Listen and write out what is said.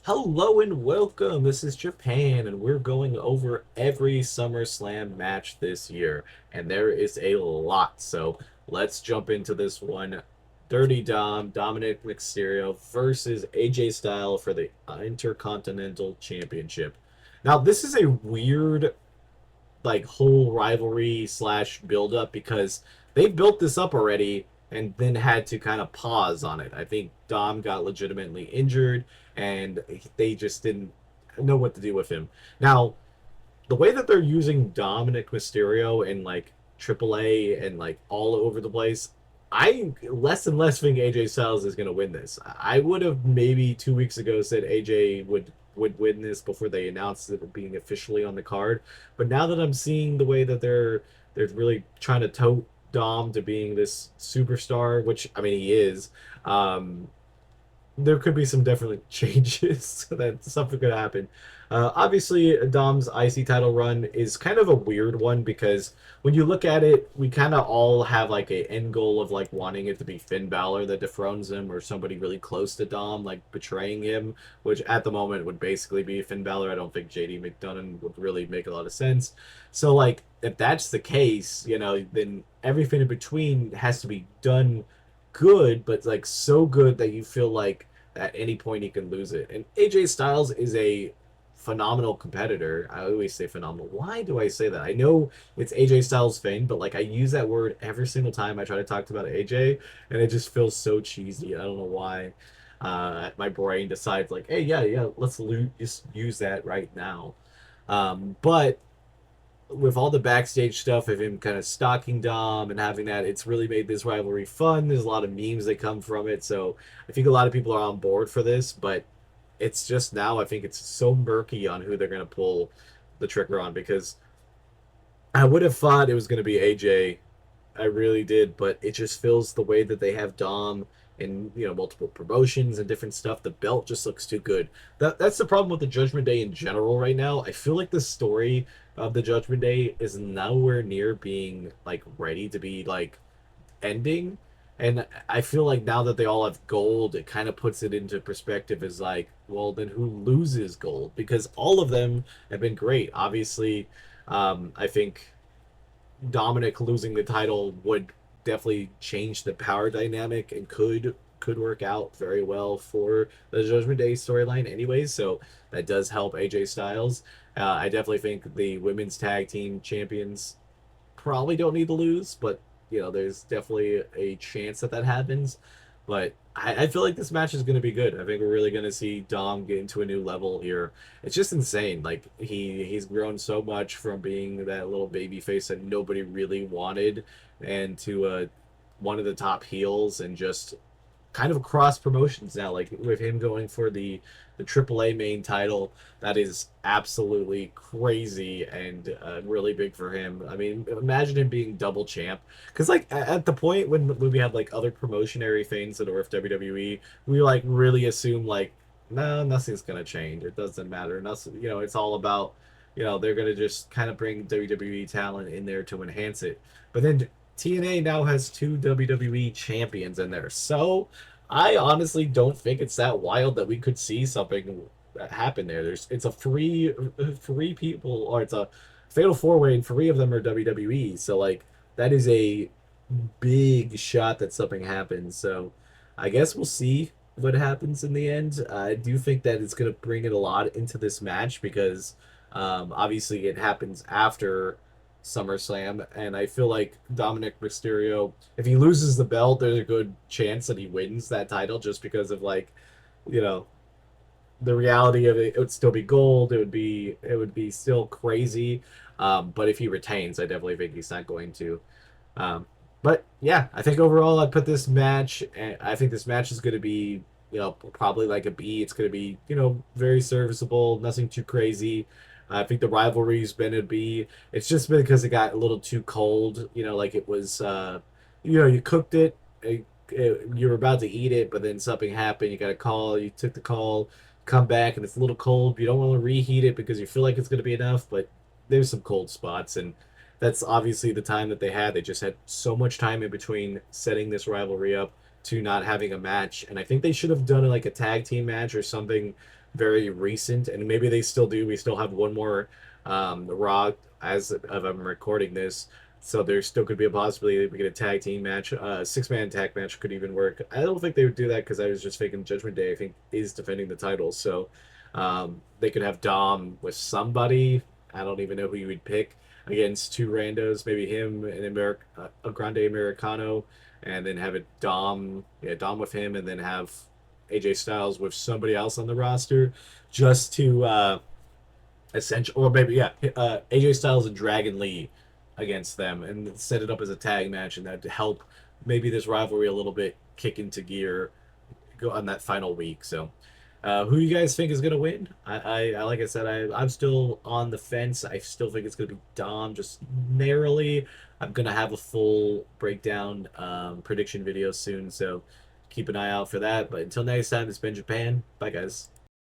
Hello and welcome. This is Japan, and we're going over every Summerslam match this year, and there is a lot. So let's jump into this one. Dirty Dom, Dominic Mysterio versus AJ Styles for the Intercontinental Championship. Now, this is a weird whole rivalry slash build up because they built this up already and then had to kind of pause on it. I think Dom got legitimately injured and they just didn't know what to do with him. Now, the way that they're using Dominic Mysterio in AAA and all over the place, I less and less think AJ Styles is going to win this. I would have maybe 2 weeks ago said AJ would win this before they announced it being officially on the card. But now that I'm seeing the way that they're really trying to tote Dom to being this superstar, which I mean he is, um, there could be some definite changes that something could happen. Obviously, Dom's IC title run is kind of a weird one because when you look at it, we kind of all have like a end goal of like wanting it to be Finn Balor that dethrones him or somebody really close to Dom, like betraying him, which at the moment would basically be Finn Balor. I don't think JD McDonough would really make a lot of sense. So like if that's the case, then everything in between has to be done good, but like so good that you feel like at any point he can lose it. And AJ Styles is a phenomenal competitor. I always say phenomenal. Why do I say that? I know it's AJ Styles fame, but like I use that word every single time I try to talk about AJ, and it just feels so cheesy. I don't know why. My brain decides like, hey, yeah, let's just use that right now. But with all the backstage stuff of him kind of stalking Dom and having that, it's really made this rivalry fun. There's a lot of memes that come from it, so I think a lot of people are on board for this. But it's just now I think it's so murky on who they're going to pull the trigger on because I would have thought it was going to be AJ. I really did, but it just feels the way that they have Dom and multiple promotions and different stuff. The belt just looks too good. That's the problem with the Judgment Day in general right now. I feel like the story of the Judgment Day is nowhere near being like ready to be like ending. And I feel like now that they all have gold, it kind of puts it into perspective as like, well, then who loses gold? Because all of them have been great. Obviously, I think Dominic losing the title would definitely change the power dynamic and could work out very well for the Judgment Day storyline anyways, so that does help AJ Styles. I definitely think the women's tag team champions probably don't need to lose, but there's definitely a chance that that happens. But I feel like this match is going to be good. I think we're really going to see Dom get into a new level here. It's just insane. Like he's grown so much from being that little baby face that nobody really wanted, and to one of the top heels, and just kind of cross promotions now, like with him going for the AAA main title. That is absolutely crazy and really big for him. I mean, imagine him being double champ. Because like at the point when we had like other promotionary things that are with WWE, we like really assume like no, nothing's gonna change. It doesn't matter. Nothing. It's all about they're gonna just kind of bring WWE talent in there to enhance it. But then TNA now has two WWE champions in there. So I honestly don't think it's that wild that we could see something happen there. It's a three people, or it's a fatal four way, and three of them are WWE. So like that is a big shot that something happens. So I guess we'll see what happens in the end. I do think that it's going to bring it a lot into this match because obviously it happens after SummerSlam, and I feel like Dominic Mysterio, if he loses the belt, there's a good chance that he wins that title just because of you know, the reality of it. It would still be gold. It would be still crazy. But if he retains, I definitely think he's not going to. Um, but yeah, I think overall I put this match. I think this match is going to be, probably like a B. It's going to be, very serviceable, nothing too crazy. I think the rivalry's been a B. It's just been because it got a little too cold. Like it was, you cooked you were about to eat it, but then something happened. You got a call. You took the call, come back, and it's a little cold. You don't want to reheat it because you feel like it's going to be enough, but there's some cold spots, and that's obviously the time that they had. They just had so much time in between setting this rivalry up. to not having a match, and I think they should have done like a tag team match or something very recent, and maybe they still do. We still have one more Raw as of I'm recording this, so there still could be a possibility that we get a tag team match. Six-man tag match could even work. I don't think they would do that because I was just thinking Judgment Day, I think, is defending the title, so they could have Dom with somebody. I don't even know who you would pick against two randos, maybe him and a Grande Americano, and then have it Dom, yeah, Dom with him, and then have AJ Styles with somebody else on the roster, just to essential, or maybe yeah, AJ Styles and Dragon Lee against them, and set it up as a tag match, and that to help maybe this rivalry a little bit kick into gear, go on that final week. So. Who you guys think is gonna win? Like I said, I'm still on the fence. I still think it's gonna be Dom, just narrowly. I'm gonna have a full breakdown prediction video soon, so keep an eye out for that. But until next time, it's been Japan. Bye, guys.